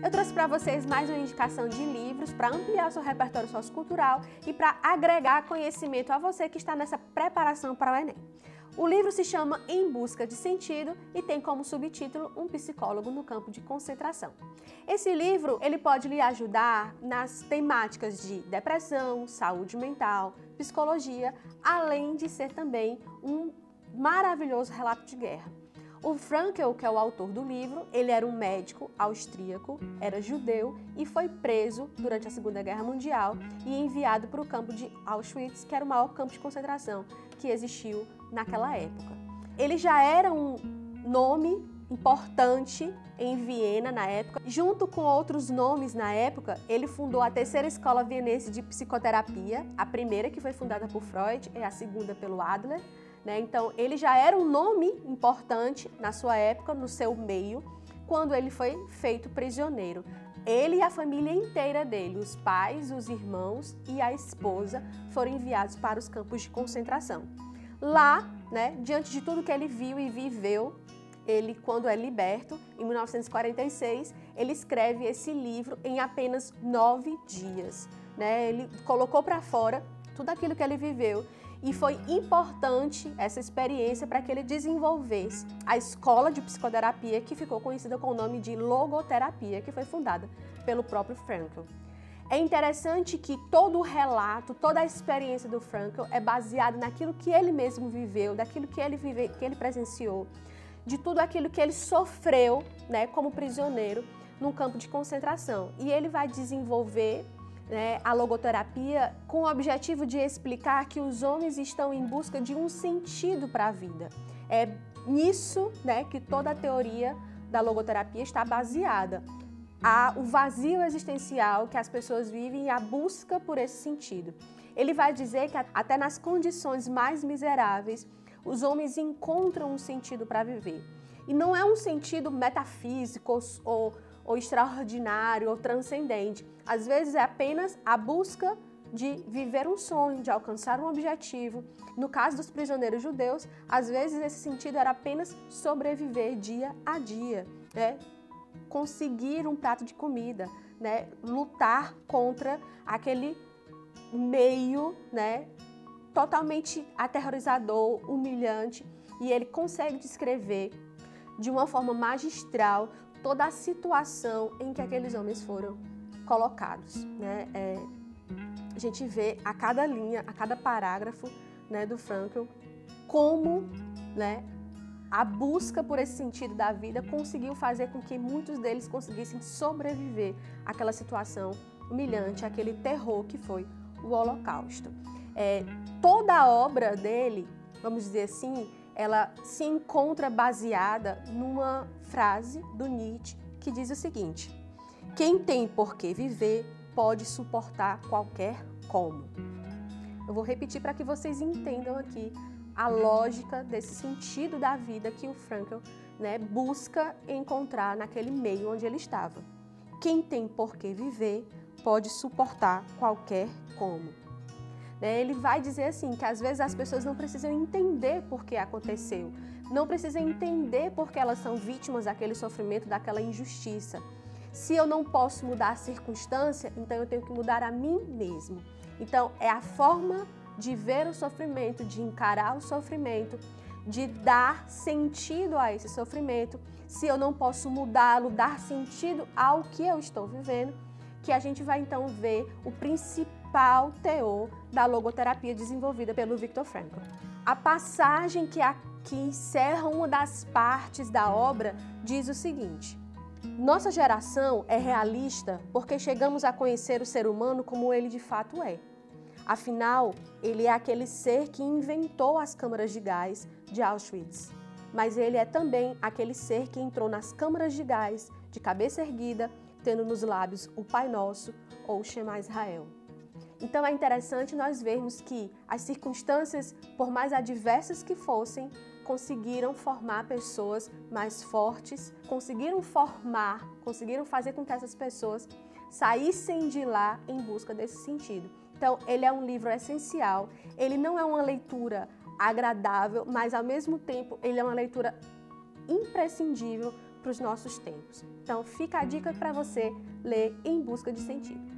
Eu trouxe para vocês mais uma indicação de livros para ampliar seu repertório sociocultural e para agregar conhecimento a você que está nessa preparação para o Enem. O livro se chama Em Busca de Sentido e tem como subtítulo Um Psicólogo no Campo de Concentração. Esse livro ele pode lhe ajudar nas temáticas de depressão, saúde mental, psicologia, além de ser também um maravilhoso relato de guerra. O Frankl, que é o autor do livro, ele era um médico austríaco, era judeu e foi preso durante a Segunda Guerra Mundial e enviado para o campo de Auschwitz, que era o maior campo de concentração que existiu naquela época. Ele já era um nome importante em Viena na época. Junto com outros nomes na época, ele fundou a terceira escola vienense de psicoterapia, a primeira que foi fundada por Freud e a segunda pelo Adler. Então, ele já era um nome importante na sua época, no seu meio, quando ele foi feito prisioneiro. Ele e a família inteira dele, os pais, os irmãos e a esposa, foram enviados para os campos de concentração. Lá, diante de tudo que ele viu e viveu, ele, quando é liberto, em 1946, ele escreve esse livro em apenas 9 dias. Ele colocou para fora tudo aquilo que ele viveu. E foi importante essa experiência para que ele desenvolvesse a escola de psicoterapia, que ficou conhecida com o nome de logoterapia, que foi fundada pelo próprio Frankl. É interessante que todo o relato, toda a experiência do Frankl é baseado naquilo que ele mesmo viveu, daquilo que ele presenciou, de tudo aquilo que ele sofreu, como prisioneiro num campo de concentração. E ele vai desenvolver a logoterapia com o objetivo de explicar que os homens estão em busca de um sentido para a vida. É nisso que toda a teoria da logoterapia está baseada. O vazio existencial que as pessoas vivem e a busca por esse sentido. Ele vai dizer que até nas condições mais miseráveis, os homens encontram um sentido para viver. E não é um sentido metafísico ou extraordinário ou transcendente. Às vezes é apenas a busca de viver um sonho, de alcançar um objetivo. No caso dos prisioneiros judeus, às vezes esse sentido era apenas sobreviver dia a dia, conseguir um prato de comida, lutar contra aquele meio, totalmente aterrorizador, humilhante, e ele consegue descrever de uma forma magistral toda a situação em que aqueles homens foram colocados. A gente vê a cada linha, a cada parágrafo do Frankl, como a busca por esse sentido da vida conseguiu fazer com que muitos deles conseguissem sobreviver àquela situação humilhante, aquele terror que foi o Holocausto. Toda a obra dele, vamos dizer assim, ela se encontra baseada numa frase do Nietzsche que diz o seguinte: quem tem por que viver pode suportar qualquer como. Eu vou repetir para que vocês entendam aqui a lógica desse sentido da vida que o Frankl busca encontrar naquele meio onde ele estava. Quem tem por que viver pode suportar qualquer como. Ele vai dizer assim, que às vezes as pessoas não precisam entender por que aconteceu, não precisam entender por que elas são vítimas daquele sofrimento, daquela injustiça. Se eu não posso mudar a circunstância, então eu tenho que mudar a mim mesmo. Então é a forma de ver o sofrimento, de encarar o sofrimento, de dar sentido a esse sofrimento. Se eu não posso mudá-lo, dar sentido ao que eu estou vivendo, que a gente vai então ver o principal teor da logoterapia desenvolvida pelo Viktor Frankl. A passagem que encerra uma das partes da obra diz o seguinte: nossa geração é realista porque chegamos a conhecer o ser humano como ele de fato é. Afinal, ele é aquele ser que inventou as câmaras de gás de Auschwitz. Mas ele é também aquele ser que entrou nas câmaras de gás de cabeça erguida, tendo nos lábios o Pai Nosso ou o Shema Israel. Então é interessante nós vermos que as circunstâncias, por mais adversas que fossem, conseguiram formar pessoas mais fortes, conseguiram fazer com que essas pessoas saíssem de lá em busca desse sentido. Então, ele é um livro essencial, ele não é uma leitura agradável, mas ao mesmo tempo ele é uma leitura imprescindível para os nossos tempos. Então, fica a dica para você ler Em Busca de Sentido.